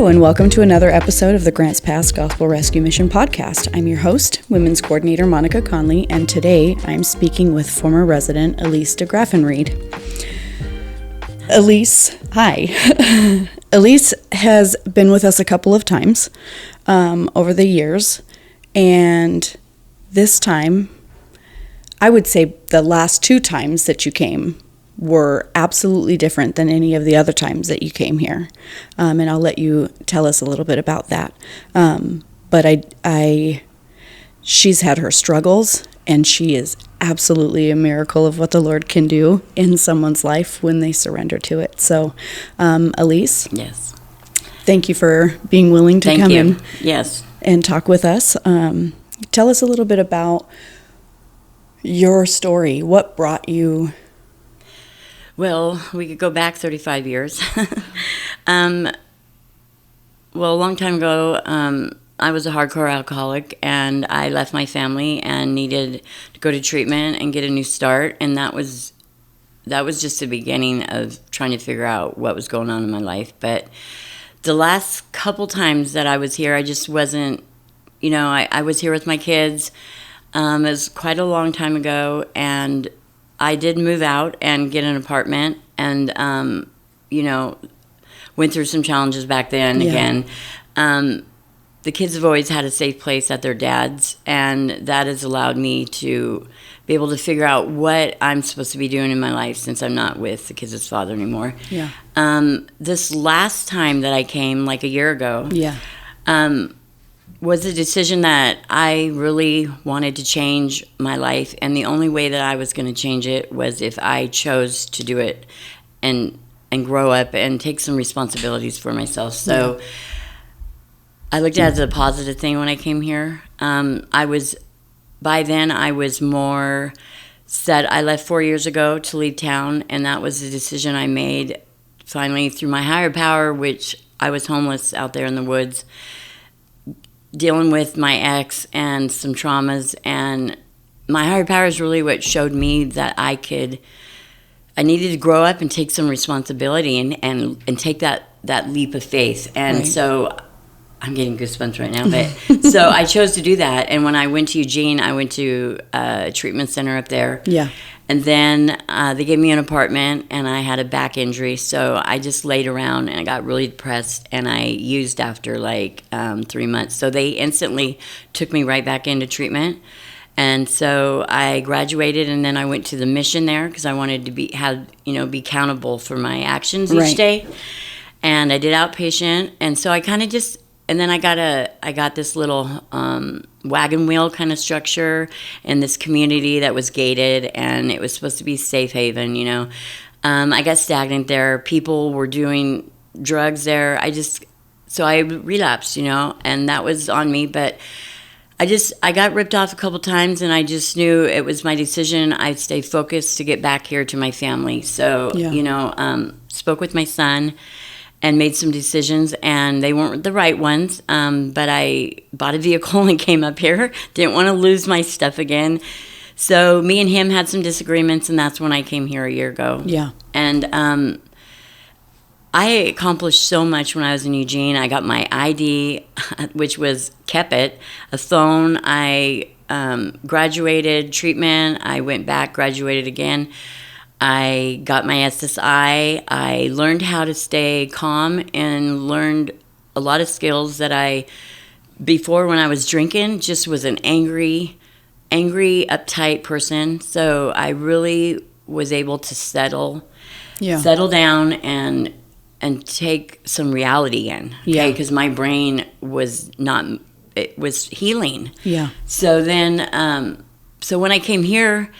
and welcome to another episode of the Grants Pass Gospel Rescue Mission podcast. I'm your host, Women's Coordinator Monica Conley, and today I'm speaking with former resident Elise de Graffenried. Elise, hi. Elise has been with us a couple of times over the years, and this time, I would say the last two times that you came were absolutely different than any of the other times that you came here. And I'll let you tell us a little bit about that. But she's had her struggles, and she is absolutely a miracle of what the Lord can do in someone's life when they surrender to it. So, Elise. Yes. Thank you for being willing to come in. Yes. And talk with us. Tell us a little bit about your story. What brought you? Well, we could go back 35 years. Well, a long time ago, I was a hardcore alcoholic, and I left my family and needed to go to treatment and get a new start. And that was just the beginning of trying to figure out what was going on in my life. But the last couple times that I was here, I just wasn't, I was here with my kids. It was quite a long time ago, and I did move out and get an apartment, and, went through some challenges back then again. The kids have always had a safe place at their dad's, and that has allowed me to be able to figure out what I'm supposed to be doing in my life since I'm not with the kids' father anymore. Yeah. This last time that I came, like a year ago, was a decision that I really wanted to change my life, and the only way that I was going to change it was if I chose to do it and grow up and take some responsibilities for myself. So I looked at it as a positive thing when I came here. By then I was more set. I left 4 years ago to leave town, and that was a decision I made finally through my higher power, which I was homeless out there in the woods, dealing with my ex and some traumas, and my higher power is really what showed me that I needed to grow up and take some responsibility and take that leap of faith. And so I'm getting goosebumps right now, but so I chose to do that. And when I went to Eugene, I went to a treatment center up there. Yeah. And then they gave me an apartment, and I had a back injury, so I just laid around, and I got really depressed, and I used after 3 months. So they instantly took me right back into treatment. And so I graduated, and then I went to the mission there because I wanted to be accountable for my actions each day. And I did outpatient, and so I kind of just. And then I got this little wagon wheel kind of structure in this community that was gated, and it was supposed to be safe haven, I got stagnant there. People were doing drugs there. So I relapsed, and that was on me. But I got ripped off a couple times, and I just knew it was my decision. I'd stay focused to get back here to my family. So, spoke with my son and made some decisions, and they weren't the right ones, but I bought a vehicle and came up here. Didn't want to lose my stuff again. So me and him had some disagreements, and that's when I came here a year ago. Yeah. And I accomplished so much when I was in Eugene. I got my ID, which was kept it, a phone. I graduated treatment. I went back, graduated again. I got my SSI. I learned how to stay calm and learned a lot of skills that before when I was drinking, just was an angry, uptight person. So I really was able to settle down and take some reality in. Okay? Because my brain was it was healing. Yeah. So then, so when I came here,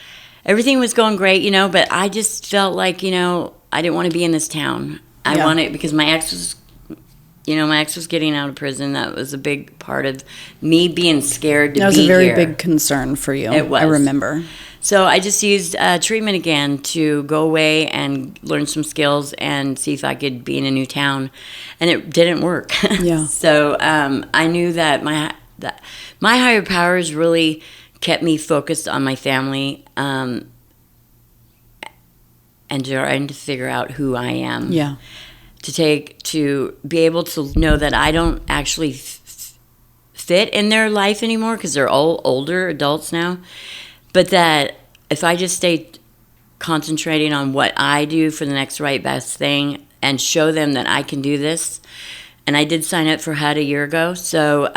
everything was going great, but I just felt like, I didn't want to be in this town. I wanted, because my ex was getting out of prison. That was a big part of me being scared to be here. That was a very big concern for you. It was. I remember. So I just used treatment again to go away and learn some skills and see if I could be in a new town. And it didn't work. Yeah. So I knew that my higher powers really kept me focused on my family and trying to figure out who I am. Yeah. to be able to know that I don't actually fit in their life anymore because they're all older adults now, but that if I just stay concentrating on what I do for the next right best thing and show them that I can do this. And I did sign up for HUD a year ago, so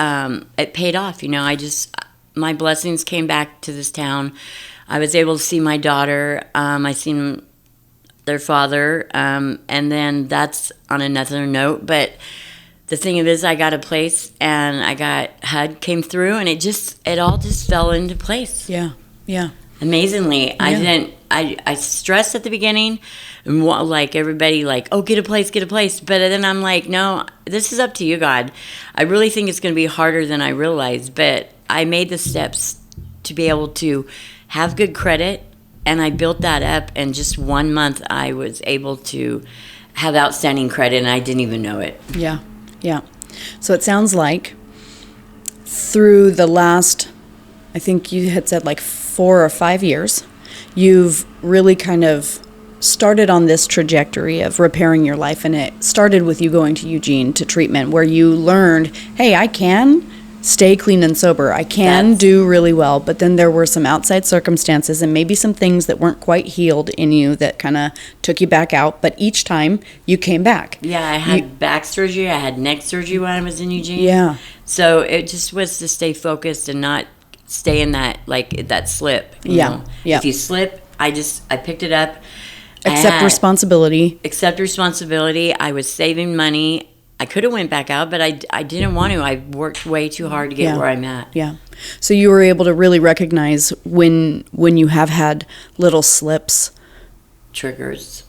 it paid off. My blessings came back to this town. I was able to see my daughter. I seen their father, and then that's on another note. But the thing is, I got a place, and I got HUD came through, and it all just fell into place. Yeah, yeah. Amazingly, Yeah. I stressed at the beginning, and like everybody, like, oh, get a place. But then I'm like, no, this is up to you, God. I really think it's going to be harder than I realized, but I made the steps to be able to have good credit, and I built that up. And just 1 month, I was able to have outstanding credit, and I didn't even know it. Yeah, yeah. So it sounds like through the last, I think you had said like 4 or 5 years, you've really kind of started on this trajectory of repairing your life. And it started with you going to Eugene to treatment, where you learned, hey, I can stay clean and sober. I can do really well. But then there were some outside circumstances and maybe some things that weren't quite healed in you that kind of took you back out. But each time you came back. Yeah, I had back surgery. I had neck surgery when I was in Eugene. Yeah. So it just was to stay focused and not stay in that, like, that slip. You know? Yeah. If you slip, I picked it up. Accept responsibility. Accept responsibility. I was saving money. I could have went back out, but I didn't want to. I worked way too hard to get where I'm at. Yeah. So you were able to really recognize when you have had little slips, triggers,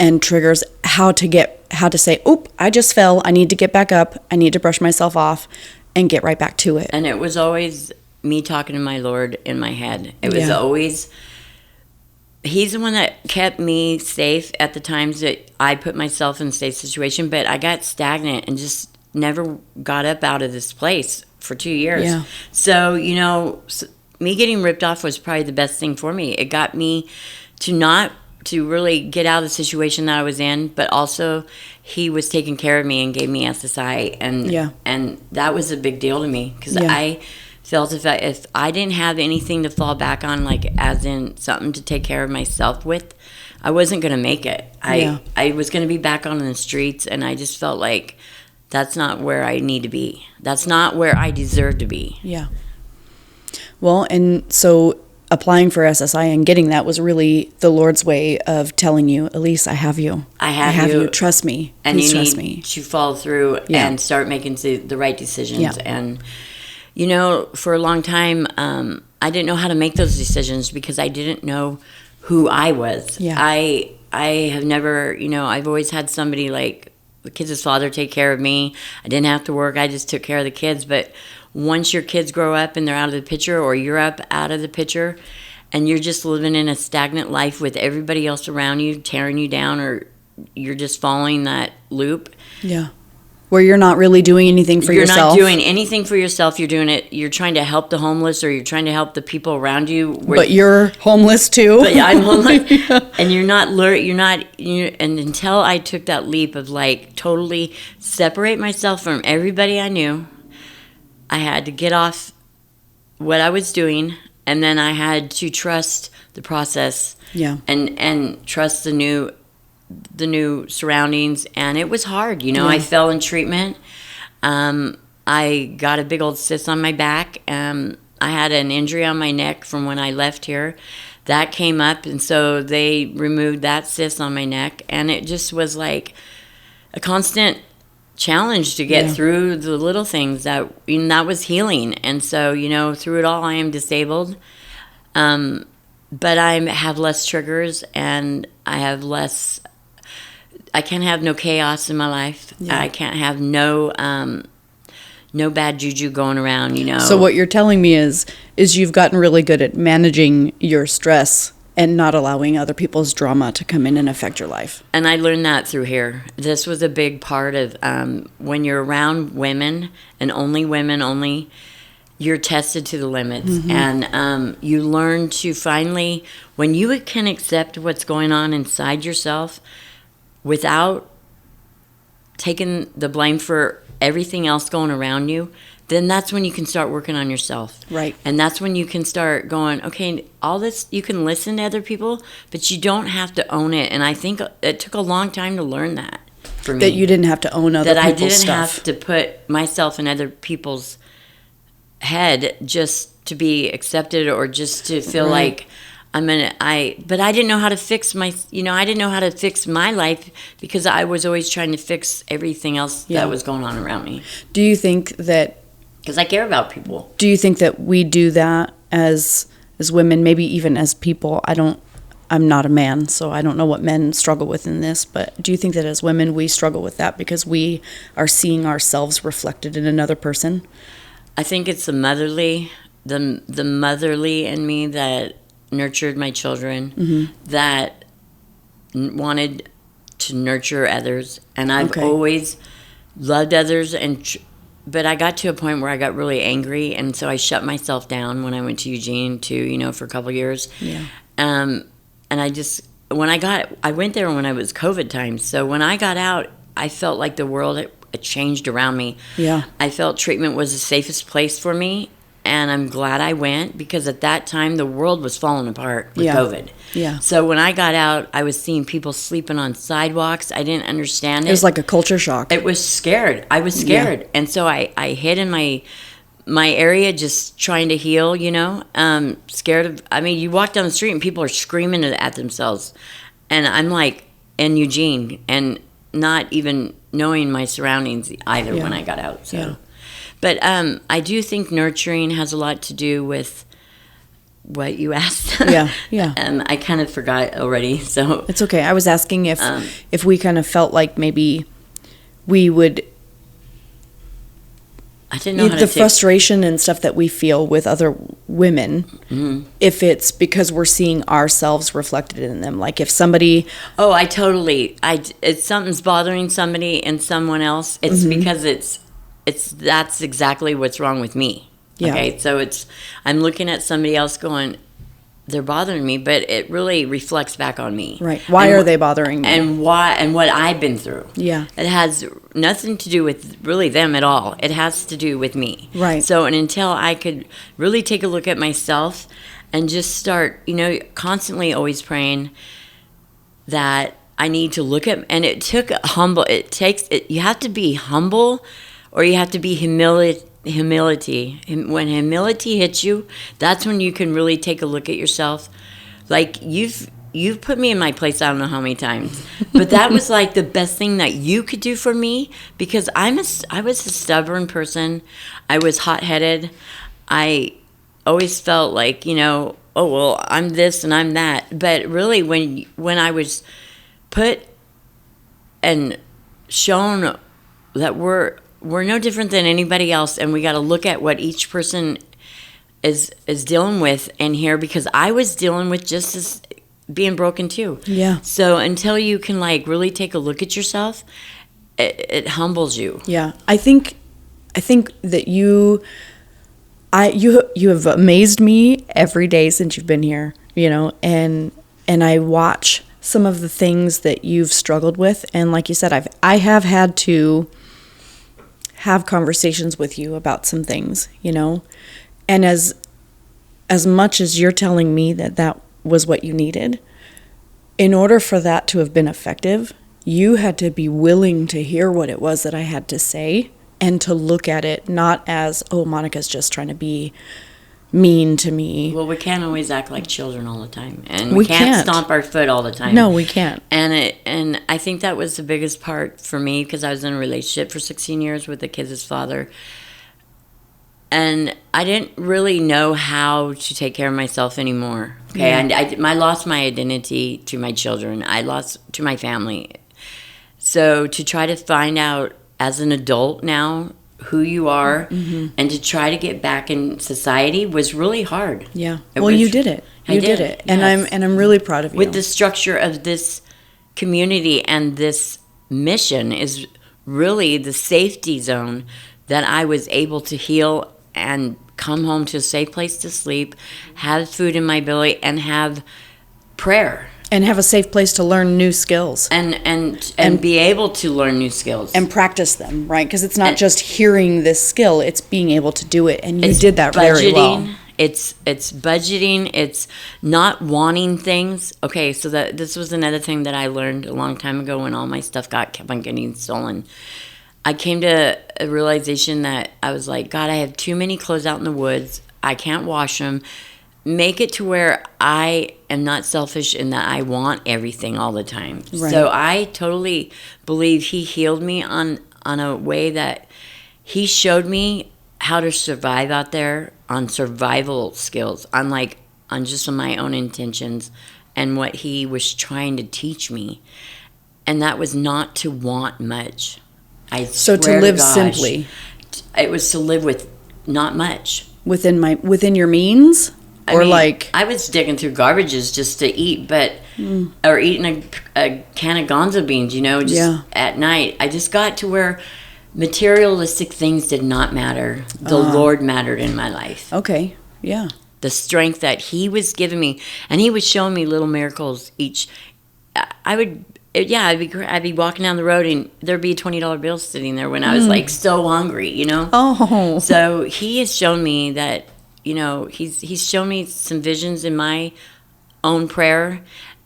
how to say, oop, I just fell. I need to get back up. I need to brush myself off and get right back to it. And it was always me talking to my Lord in my head. It was always, He's the one that kept me safe at the times that I put myself in a safe situation, but I got stagnant and just never got up out of this place for 2 years. Yeah. So, me getting ripped off was probably the best thing for me. It got me to really get out of the situation that I was in, but also He was taking care of me and gave me SSI, and that was a big deal to me, because I felt if I didn't have anything to fall back on, like as in something to take care of myself with, I wasn't going to make it. I was going to be back on the streets, and I just felt like that's not where I need to be. That's not where I deserve to be. Yeah. Well, and so applying for SSI and getting that was really the Lord's way of telling you, Elise, I have you. I have you. Trust me. And Please you trust need me. to follow through and start making the right decisions. Yeah. And for a long time, I didn't know how to make those decisions because I didn't know who I was. Yeah. I have never, I've always had somebody like the kids' father take care of me. I didn't have to work. I just took care of the kids. But once your kids grow up and they're out of the picture, or you're out of the picture, and you're just living in a stagnant life with everybody else around you tearing you down, or you're just following that loop. Yeah. Where you're not really doing anything for yourself. You're not doing anything for yourself. You're doing it. You're trying to help the homeless, or you're trying to help the people around you. But you're homeless too. But I'm homeless, and you're not. And until I took that leap of like totally separate myself from everybody I knew, I had to get off what I was doing, and then I had to trust the process. Yeah. And trust the new surroundings, and it was hard. I fell in treatment. I got a big old cyst on my back. I had an injury on my neck from when I left here. That came up, and so they removed that cyst on my neck, and it just was like a constant challenge to get through the little things that was healing. And so, through it all, I am disabled. But I have less triggers, and I can't have no chaos in my life. Yeah. I can't have no bad juju going around, So what you're telling me is you've gotten really good at managing your stress and not allowing other people's drama to come in and affect your life. And I learned that through here. This was a big part of when you're around women, and only women, you're tested to the limits. Mm-hmm. And you learn to finally, when you can accept what's going on inside yourself without taking the blame for everything else going around you, then that's when you can start working on yourself. Right. And that's when you can start going, okay, all this, you can listen to other people, but you don't have to own it. And I think it took a long time to learn that for me. That you didn't have to own other people's stuff. That I didn't have to put myself in other people's head just to be accepted or just to feel like but I didn't know how to fix I didn't know how to fix my life because I was always trying to fix everything else that was going on around me. Do you think that... Because I care about people. Do you think that we do that as women, maybe even as people? I'm not a man, so I don't know what men struggle with in this, but do you think that as women we struggle with that because we are seeing ourselves reflected in another person? I think it's the motherly in me that nurtured my children, that wanted to nurture others, and I've always loved others, but I got to a point where I got really angry, and so I shut myself down when I went to Eugene for a couple of years. Yeah. And I went there when I was COVID time, so when I got out, I felt like the world had changed around me. Yeah. I felt treatment was the safest place for me, and I'm glad I went because at that time the world was falling apart with COVID. Yeah. So when I got out, I was seeing people sleeping on sidewalks. I didn't understand it. It was like a culture shock. It was scared. I was scared. Yeah. And so I hid in my area just trying to heal, scared of, you walk down the street and people are screaming at themselves. And I'm like in Eugene and not even knowing my surroundings either when I got out. So. Yeah. But I do think nurturing has a lot to do with what you asked. Yeah. I kind of forgot already, so. It's okay. I was asking if we kind of felt like maybe we would... I didn't know how the frustration and stuff that we feel with other women, if it's because we're seeing ourselves reflected in them. Like if somebody... Oh, if something's bothering somebody and someone else, it's because that's exactly what's wrong with me. Yeah. Okay, so I'm looking at somebody else going, they're bothering me, but it really reflects back on me. Right. Why are they bothering me? And what I've been through. Yeah. It has nothing to do with really them at all. It has to do with me. Right. So, and until I could really take a look at myself and just start, constantly always praying that I need to look at, and you have to be humble or you have to be humility. When humility hits you, that's when you can really take a look at yourself. Like you've put me in my place I don't know how many times, but that was like the best thing that you could do for me because I was a stubborn person. I was hot-headed. I always felt like oh well, I'm this and I'm that. But really, when I was put and shown that we're no different than anybody else, and we got to look at what each person is dealing with in here because I was dealing with just as being broken too. Yeah. So until you can really take a look at yourself, it humbles you. Yeah. I think that you have amazed me every day since you've been here, and I watch some of the things that you've struggled with, and like you said, I have had to have conversations with you about some things, and as much as you're telling me that was what you needed, in order for that to have been effective, you had to be willing to hear what it was that I had to say and to look at it not as, oh, Monica's just trying to be mean to me. Well, we can't always act like children all the time, and we can't stomp our foot all the time. No, we can't. And I think that was the biggest part for me because I was in a relationship for 16 years with the kids' father, and I didn't really know how to take care of myself anymore. Okay, and I lost my identity to my children. I lost to my family. So to try to find out as an adult now who you are and to try to get back in society was really hard. Yeah. You did it. You did it. Yes. And I'm really proud of you. With the structure of this community and this mission is really the safety zone that I was able to heal and come home to a safe place to sleep, have food in my belly, and have prayer. And have a safe place to learn new skills. And be able to learn new skills. And practice them, right? Because it's not just hearing this skill, it's being able to do it. And you did that very well. It's budgeting. It's not wanting things. Okay, so this was another thing that I learned a long time ago when all my stuff kept on getting stolen. I came to a realization that I was like, God, I have too many clothes out in the woods. I can't wash them. Make it to where I am not selfish in that I want everything all the time. Right. So I totally believe he healed me on a way that he showed me how to survive out there on survival skills, on just on my own intentions and what he was trying to teach me. And that was not to want much. So to live simply. It was to live with not much. Within your means? I was digging through garbages just to eat, or eating a can of gonzo beans, at night. I just got to where materialistic things did not matter. The Lord mattered in my life. Okay, yeah. The strength that he was giving me, and he was showing me little miracles each. I'd be walking down the road and there'd be a $20 bill sitting there when I was so hungry, Oh. So he has shown me that. He's shown me some visions in my own prayer,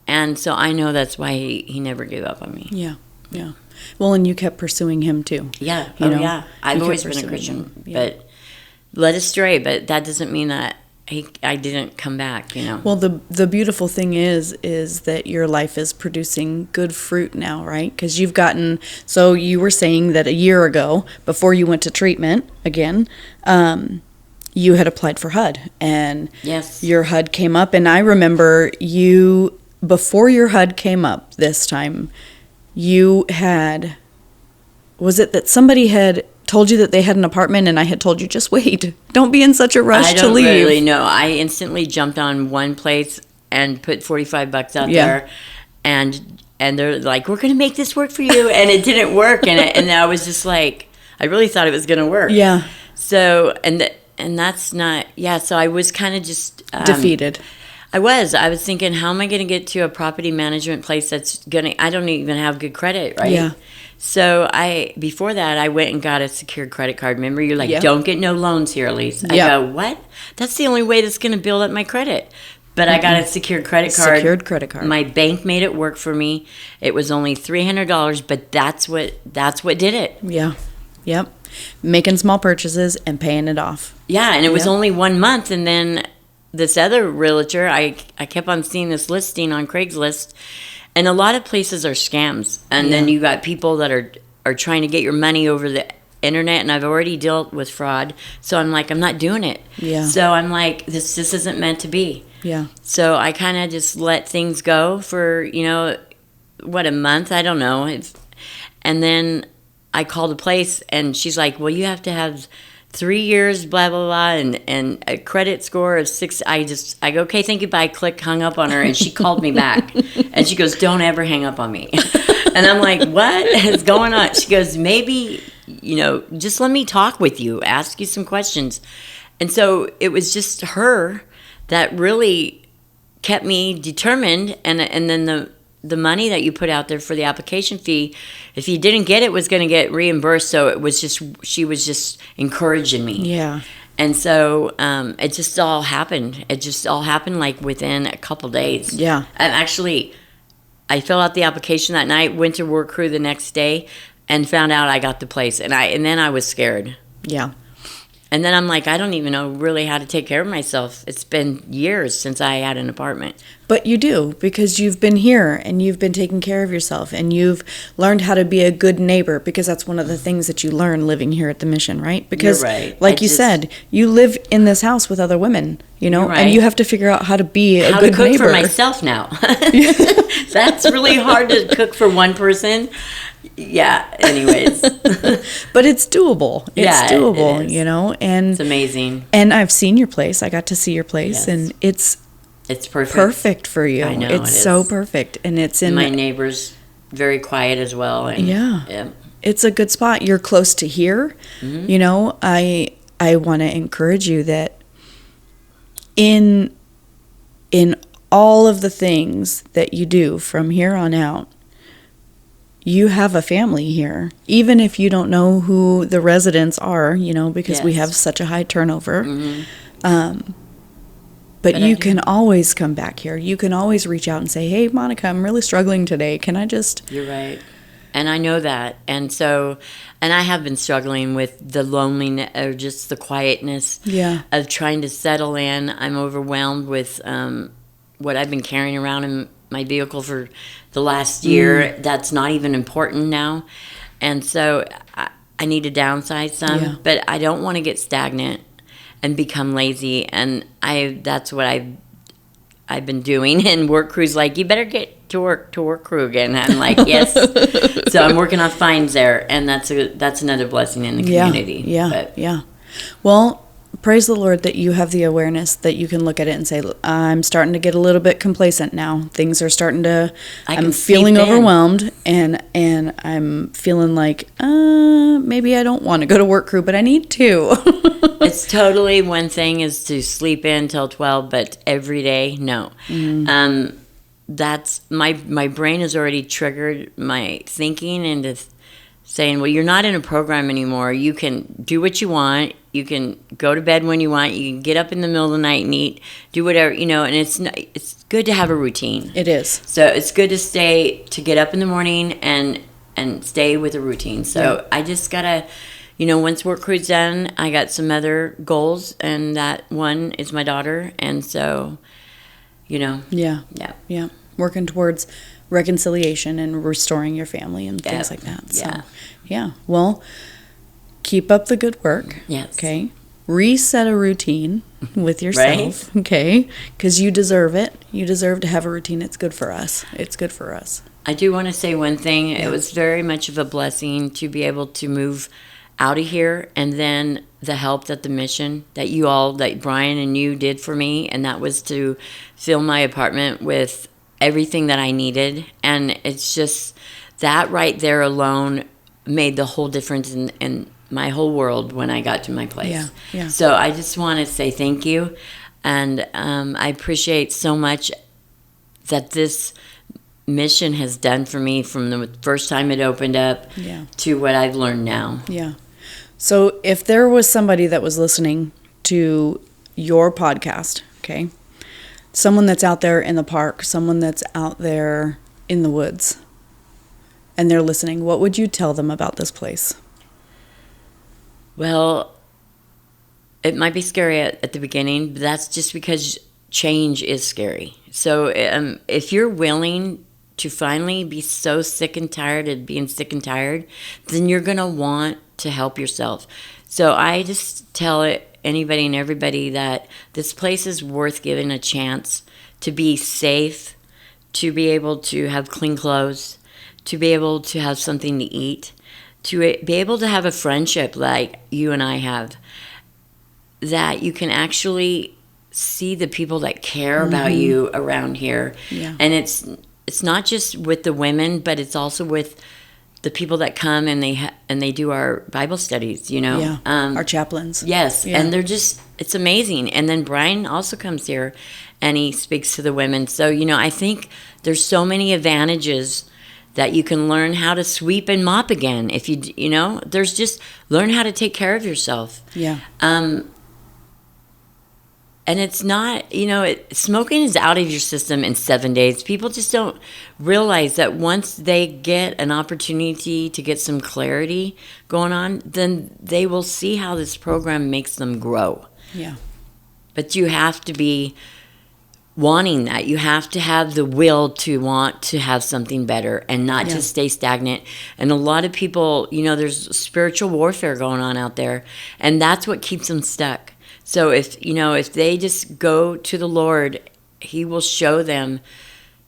and so I know that's why he never gave up on me. Yeah, yeah. Well, and you kept pursuing him too. Yeah, yeah. I've always been a Christian, but led astray. But that doesn't mean that I didn't come back. Well, the beautiful thing is that your life is producing good fruit now, right? Because you've gotten. So you were saying that a year ago, before you went to treatment again. You had applied for HUD, and yes, your HUD came up, and I remember before your HUD came up this time, you had, was it that somebody had told you that they had an apartment, and I had told you, just wait, don't be in such a rush to leave? I don't really know. I instantly jumped on one place and put $45 out there, and they're like, we're going to make this work for you, and it didn't work, and I was just like, I really thought it was going to work. Yeah. So, and that's not, so I was kind of just... defeated. I was thinking, how am I going to get to a property management place I don't even have good credit, right? Yeah. So before that, I went and got a secured credit card. Remember, you're like, don't get no loans here, Elise. I go, what? That's the only way that's going to build up my credit. But I got a secured credit card. Secured credit card. My bank made it work for me. It was only $300, but that's what did it. Yeah. Yep. Making small purchases and paying it off. Yeah, and it was only 1 month, and then this other realtor, I kept on seeing this listing on Craigslist, and a lot of places are scams, and then you got people that are trying to get your money over the internet, and I've already dealt with fraud, so I'm like, I'm not doing it. Yeah. So I'm like, this isn't meant to be. Yeah. So I kind of just let things go for, a month? I don't know. And then I called a place, and she's like, well, you have to have 3 years, blah, blah, blah, and a credit score of 6. I go, okay, thank you, bye, click, hung up on her, and she called me back. And she goes, don't ever hang up on me. And I'm like, what is going on? She goes, maybe, just let me talk with you, ask you some questions. And so it was just her that really kept me determined, and then the money that you put out there for the application fee, if you didn't get it, was going to get reimbursed. So it was just, she was just encouraging me. Yeah. And so it just all happened. It just all happened like within a couple days. Yeah. And actually, I filled out the application that night, went to work crew the next day, and found out I got the place. And then I was scared. Yeah. And then I'm like, I don't even know really how to take care of myself. It's been years since I had an apartment. But you do, because you've been here and you've been taking care of yourself, and you've learned how to be a good neighbor, because that's one of the things that you learn living here at the mission, right? Because you're right. Like you said, you live in this house with other women, right. and you have to figure out how to be a good neighbor. How to cook for myself now. That's really hard to cook for one person. Yeah, anyways. But it's doable. It's doable, and it's amazing. And I've seen your place. I got to see your place, and it's perfect. Perfect for you. I know, it's so perfect. And it's in my neighbor's very quiet as well. And yeah. It's a good spot. You're close to here. Mm-hmm. I want to encourage you that in all of the things that you do from here on out, you have a family here, even if you don't know who the residents are, because we have such a high turnover. But you can always come back here. You can always reach out and say, hey, Monica, I'm really struggling today. Can I just... You're right. And I know that. And I have been struggling with the loneliness or just the quietness of trying to settle in. I'm overwhelmed with what I've been carrying around in my vehicle for the last year. That's not even important now. And so I need to downsize some, but I don't want to get stagnant and become lazy. And that's what I've been doing. And work crew's like, you better get to work crew again. I'm like, yes. So I'm working on fines there, and that's another blessing in the community. Yeah. Well, praise the Lord that you have the awareness that you can look at it and say, I'm starting to get a little bit complacent now. Things are starting to, I'm feeling overwhelmed, and I'm feeling like, maybe I don't want to go to work crew, but I need to. It's totally, one thing is to sleep in till 12, but every day, no. That's, my brain has already triggered my thinking into saying, well, you're not in a program anymore. You can do what you want. You can go to bed when you want. You can get up in the middle of the night and eat, do whatever, and it's good to have a routine. It is. So it's good to get up in the morning and stay with a routine. So I just gotta, once work crew's done, I got some other goals, and that one is my daughter. And so, Yeah. Working towards reconciliation and restoring your family and things like that. So, well, keep up the good work. Yes. Okay. Reset a routine with yourself. Right? Okay. Because you deserve it. You deserve to have a routine. It's good for us. I do want to say one thing. It was very much of a blessing to be able to move out of here, and then the help that the mission that Brian and you did for me, and that was to fill my apartment with everything that I needed. And it's just that right there alone made the whole difference in my whole world when I got to my place. Yeah. So I just want to say thank you, and I appreciate so much that this mission has done for me from the first time it opened up to what I've learned now. Yeah. So if there was somebody that was listening to your podcast, okay, someone that's out there in the park, someone that's out there in the woods, and they're listening, what would you tell them about this place? Well, it might be scary at the beginning, but that's just because change is scary. So if you're willing to finally be so sick and tired of being sick and tired, then you're going to want to help yourself. So I just tell anybody and everybody that this place is worth giving a chance to be safe, to be able to have clean clothes, to be able to have something to eat, to be able to have a friendship like you and I have, that you can actually see the people that care about you around here. Yeah. And it's not just with the women, but it's also with the people that come and they do our Bible studies, our chaplains. Yes, and they're just, it's amazing. And then Brian also comes here and he speaks to the women. So, I think there's so many advantages that you can learn how to sweep and mop again. If there's just learn how to take care of yourself. Yeah. And it's not, smoking is out of your system in 7 days. People just don't realize that once they get an opportunity to get some clarity going on, then they will see how this program makes them grow. Yeah. But you have to be wanting that. You have to have the will to want to have something better and not to stay stagnant. And a lot of people, there's spiritual warfare going on out there, and that's what keeps them stuck. So if they just go to the Lord, He will show them,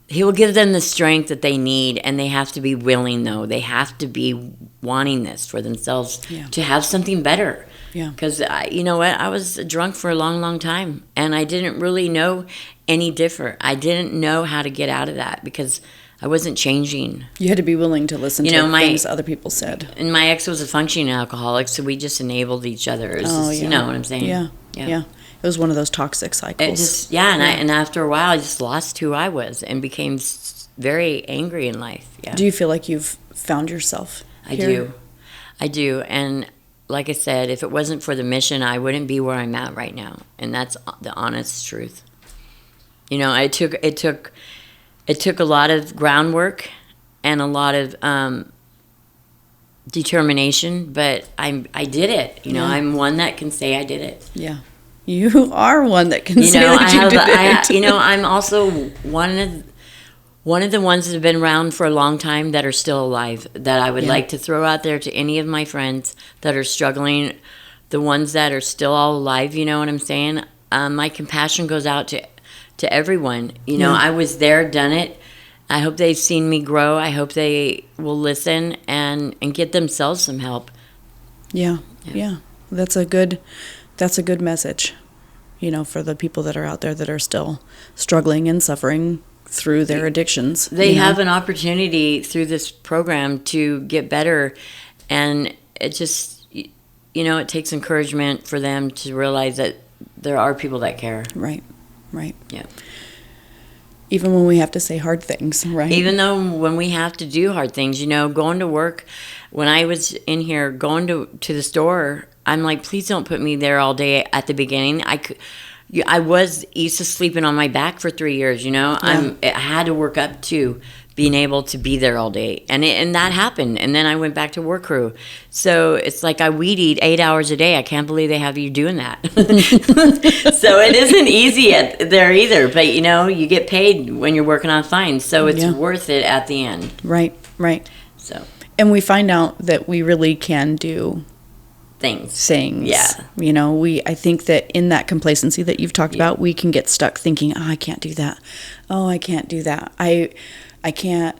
He will give them the strength that they need, and they have to be willing, though. They have to be wanting this for themselves to have something better. Yeah. Because, I was drunk for a long, long time, and I didn't really know any different. I didn't know how to get out of that because I wasn't changing. You had to be willing to listen to things other people said. And my ex was a functioning alcoholic, so we just enabled each other. You know what I'm saying? Yeah. It was one of those toxic cycles. It just, yeah, and after a while, I just lost who I was and became very angry in life. Yeah. Do you feel like you've found yourself here? I do. And like I said, if it wasn't for the mission, I wouldn't be where I'm at right now. And that's the honest truth. You know, it took a lot of groundwork and a lot of determination, but I did it. You know, I'm one that can say I did it. Yeah. You are one that can say that you did it. You know, I'm also one of the ones that have been around for a long time that are still alive, that I would like to throw out there to any of my friends that are struggling, the ones that are still all alive, you know what I'm saying? My compassion goes out to everyone. You know, I was there, done it. I hope they've seen me grow. I hope they will listen and get themselves some help. Yeah. That's a good message, you know, for the people that are out there that are still struggling and suffering through their addictions. They have an opportunity through this program to get better, and it just, you know, it takes encouragement for them to realize that there are people that care. Right. Yeah. Even when we have to say hard things, right? Even though when we have to do hard things, you know, going to work, when I was in here, going to the store, I'm like, please don't put me there all day at the beginning. I was used to sleeping on my back for 3 years, you know. I had to work up to being able to be there all day. And that happened. And then I went back to work crew. So it's like I weed eat 8 hours a day. I can't believe they have you doing that. So it isn't easy there either. But, you know, you get paid when you're working on fines. So it's worth it at the end. Right. So. And we find out that we really can do things. Yeah. You know, I think that in that complacency that you've talked about, we can get stuck thinking, oh, I can't do that. Oh, I can't do that. I can't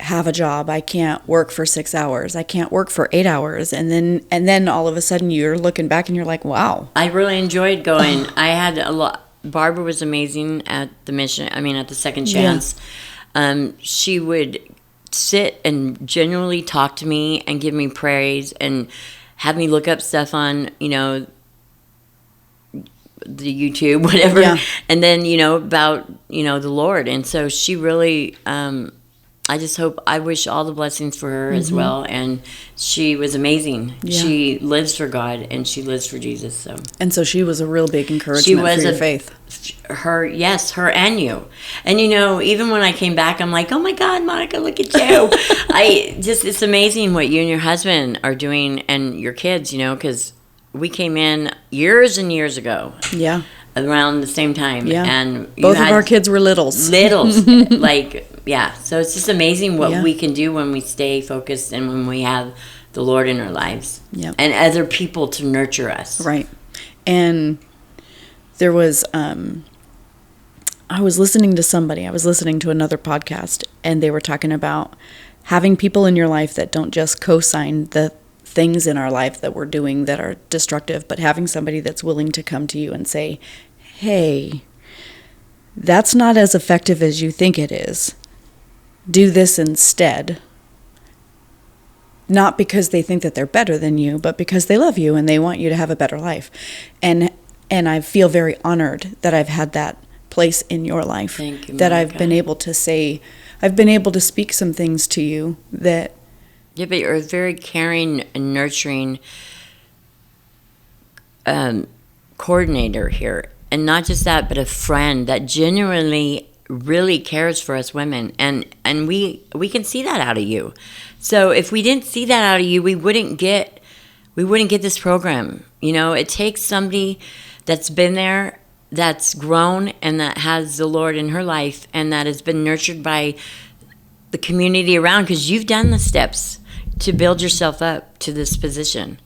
have a job. I can't work for 6 hours. I can't work for 8 hours. And then all of a sudden you're looking back and you're like, wow. I really enjoyed going. I had a lot. Barbara was amazing at the mission. I mean, at the Second Chance. Yeah. She would sit and genuinely talk to me and give me praise and have me look up stuff on, you know, the YouTube, whatever. Yeah. And then, you know, about, you know, the Lord. And so she really, I wish all the blessings for her as well. And she was amazing. Yeah. She lives for God and she lives for Jesus. And so she was a real big encouragement for your faith. Her and you. And, you know, even when I came back, I'm like, oh my God, Monica, look at you. It's amazing what you and your husband are doing and your kids, you know, because we came in years and years ago. Yeah. Around the same time. Yeah. And both of our kids were littles. Like, yeah. So it's just amazing what we can do when we stay focused and when we have the Lord in our lives. Yep. And other people to nurture us. Right. And there was, I was listening to another podcast, and they were talking about having people in your life that don't just co-sign the things in our life that we're doing that are destructive, but having somebody that's willing to come to you and say, hey, that's not as effective as you think it is. Do this instead. Not because they think that they're better than you, but because they love you and they want you to have a better life. And I feel very honored that I've had that place in your life. Thank you, that Monica. I've been able to say, I've been able to speak some things to you that. Yeah, but you're a very caring and nurturing coordinator here. And not just that, but a friend that genuinely really cares for us women. And we can see that out of you. So if we didn't see that out of you, we wouldn't get this program. You know, it takes somebody that's been there, that's grown, and that has the Lord in her life, and that has been nurtured by the community around, because you've done the steps to build yourself up to this position.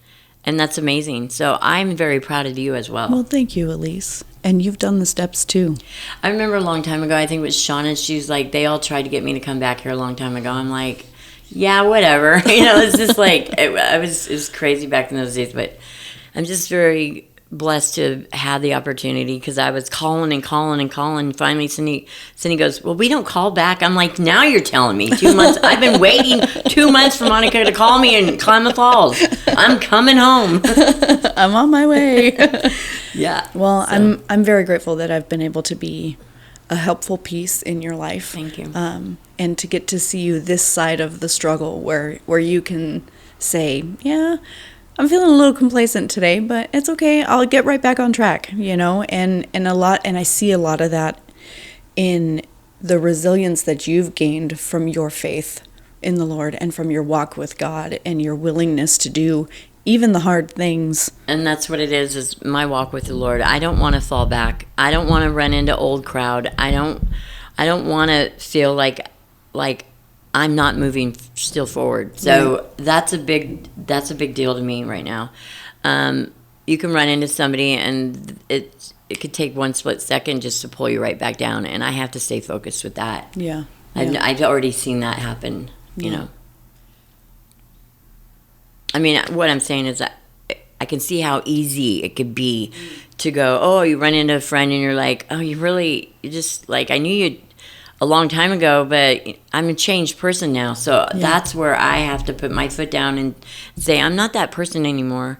And that's amazing. So I'm very proud of you as well. Well, thank you, Elise. And you've done the steps too. I remember a long time ago, I think it was Shauna, she was like, they all tried to get me to come back here a long time ago. I'm like, yeah, whatever. You know, it's just like, it was crazy back in those days. But I'm just very blessed to have the opportunity, because I was calling and calling and calling. Finally, Cindy goes, well, we don't call back. I'm like, now you're telling me. 2 months. I've been waiting 2 months for Monica to call me in Klamath Falls. I'm coming home. I'm on my way. Yeah. Well, so. I'm very grateful that I've been able to be a helpful piece in your life. Thank you. And to get to see you this side of the struggle where you can say, yeah, I'm feeling a little complacent today, but it's okay. I'll get right back on track, and I see a lot of that in the resilience that you've gained from your faith in the Lord and from your walk with God and your willingness to do even the hard things. And that's what it is my walk with the Lord. I don't want to fall back. I don't want to run into old crowd. I don't want to feel like I'm not moving still forward. So that's a big deal to me right now. You can run into somebody and it could take one split second just to pull you right back down, and I have to stay focused with that. Yeah. I've already seen that happen, you know. I mean, what I'm saying is that I can see how easy it could be to go, oh, you run into a friend and you're like, oh, you're just like, I knew you a long time ago, but I'm a changed person now. So that's where I have to put my foot down and say, I'm not that person anymore.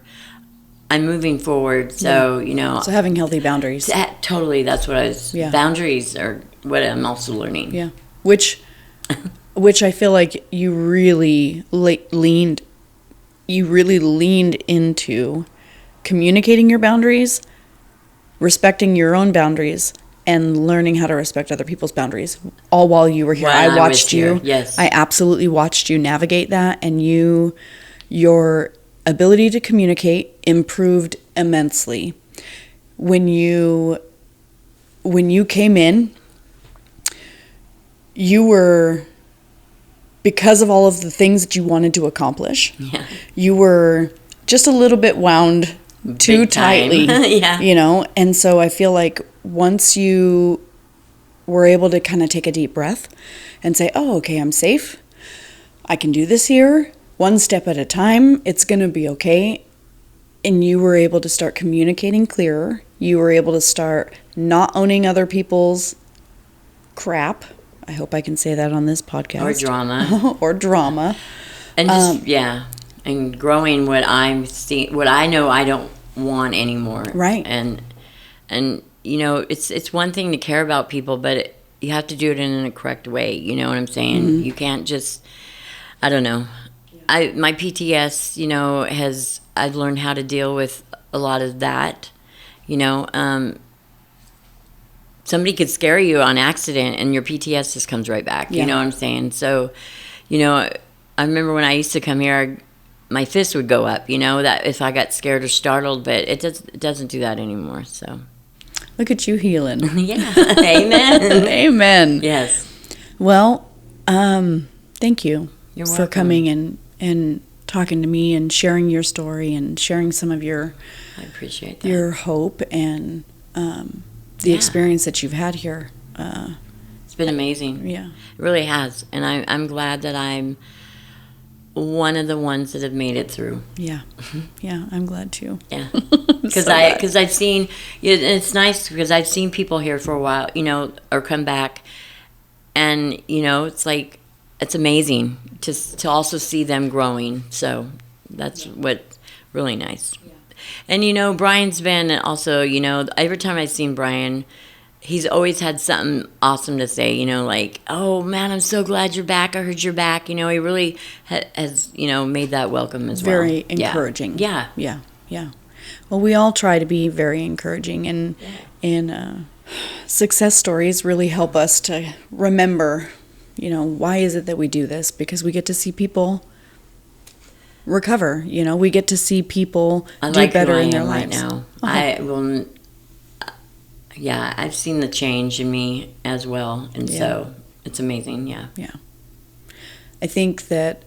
I'm moving forward. So, So having healthy boundaries. Totally. That's what boundaries are what I'm also learning. Yeah. Which I feel like you really leaned into communicating your boundaries, respecting your own boundaries, and learning how to respect other people's boundaries, all while you were here. I watched you. Yes. I absolutely watched you navigate that, and your ability to communicate improved immensely. When you came in, you were, because of all of the things that you wanted to accomplish, you were just a little bit wound too tightly, and so I feel like once you were able to kind of take a deep breath and say, oh, okay, I'm safe, I can do this here, one step at a time, it's going to be okay, and you were able to start communicating clearer, you were able to start not owning other people's crap, I hope I can say that on this podcast. Or drama. And just, and growing what I know I don't want anymore. Right. And it's one thing to care about people, but you have to do it in a correct way. You know what I'm saying? Mm-hmm. You can't just, I don't know. My PTS, I've learned how to deal with a lot of that, somebody could scare you on accident and your PTS just comes right back. You know what I'm saying? So, I remember when I used to come here, my fist would go up, that if I got scared or startled, but it doesn't do that anymore. So, look at you healing. Yeah. Amen. Amen. Yes. Well, thank you for coming and talking to me and sharing your story and sharing some of I appreciate that. Your hope and the experience that you've had here. It's been amazing. Yeah. It really has. And I'm glad that I'm one of the ones that have made it through. Yeah. Yeah, I'm glad too. Yeah. Because I've seen, it's nice because I've seen people here for a while, or come back. And, it's like, it's amazing to also see them growing. So that's what's really nice. And, Brian's been also, every time I've seen Brian, he's always had something awesome to say, like, oh, man, I'm so glad you're back. I heard you're back. He really has, made that welcome as well. Very encouraging. Yeah. Yeah. Yeah. Well, we all try to be very encouraging, and success stories really help us to remember, why is it that we do this? Because we get to see people recover. We get to see people do better in their lives. Right now. I will. Yeah, I've seen the change in me as well, and so it's amazing. Yeah. Yeah. I think that.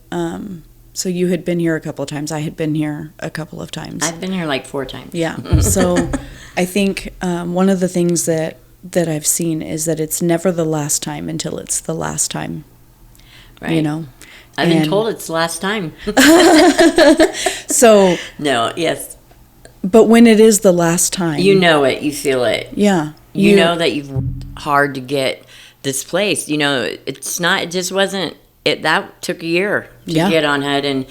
So you had been here a couple of times. I had been here a couple of times. I've been here like 4 times. Yeah. So I think one of the things that I've seen is that it's never the last time until it's the last time. Right. I've been told it's the last time. So no, yes. But when it is the last time, you know it, you feel it. Yeah. You know that you've worked hard to get this place. You know, it's not, it just wasn't, that took a year to get on HUD and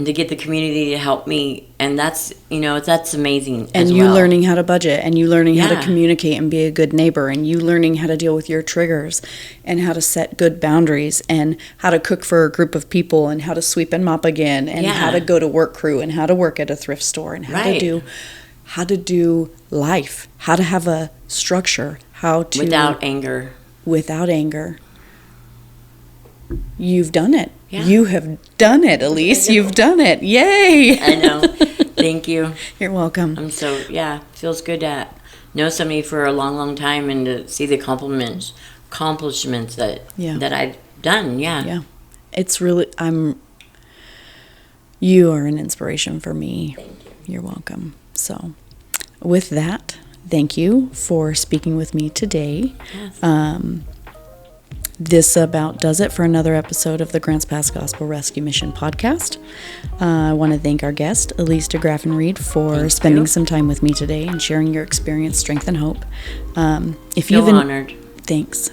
to get the community to help me. And that's, you know, that's amazing. And as you well. learning how to budget, and you learning how to Yeah. communicate and be a good neighbor, and you learning how to deal with your triggers, and how to set good boundaries, and how to cook for a group of people, and how to sweep and mop again, and Yeah. how to go to work crew, and how to work at a thrift store, and how to do life, how to have a structure, how to Without anger. without anger. You've done it. Yeah. You have done it, Elise. You've done it. Yay! I know. Thank you. You're welcome. I'm so, feels good to know somebody for a long, long time and to see the accomplishments that I've done. Yeah. Yeah. It's really, you are an inspiration for me. Thank you. You're welcome. So, with that, thank you for speaking with me today. Yes. This about does it for another episode of the Grants Pass Gospel Rescue Mission podcast. I want to thank our guest, Elise DeGraffenreid, for spending some time with me today and sharing your experience, strength, and hope. Honored. Thanks.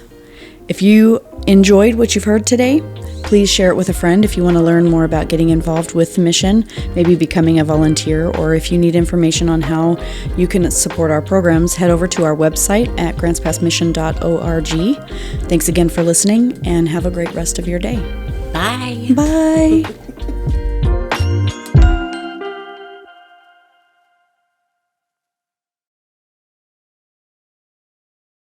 If you enjoyed what you've heard today, please share it with a friend. If you want to learn more about getting involved with the mission, maybe becoming a volunteer, or if you need information on how you can support our programs, head over to our website at grantspassmission.org. Thanks again for listening, and have a great rest of your day. Bye. Bye.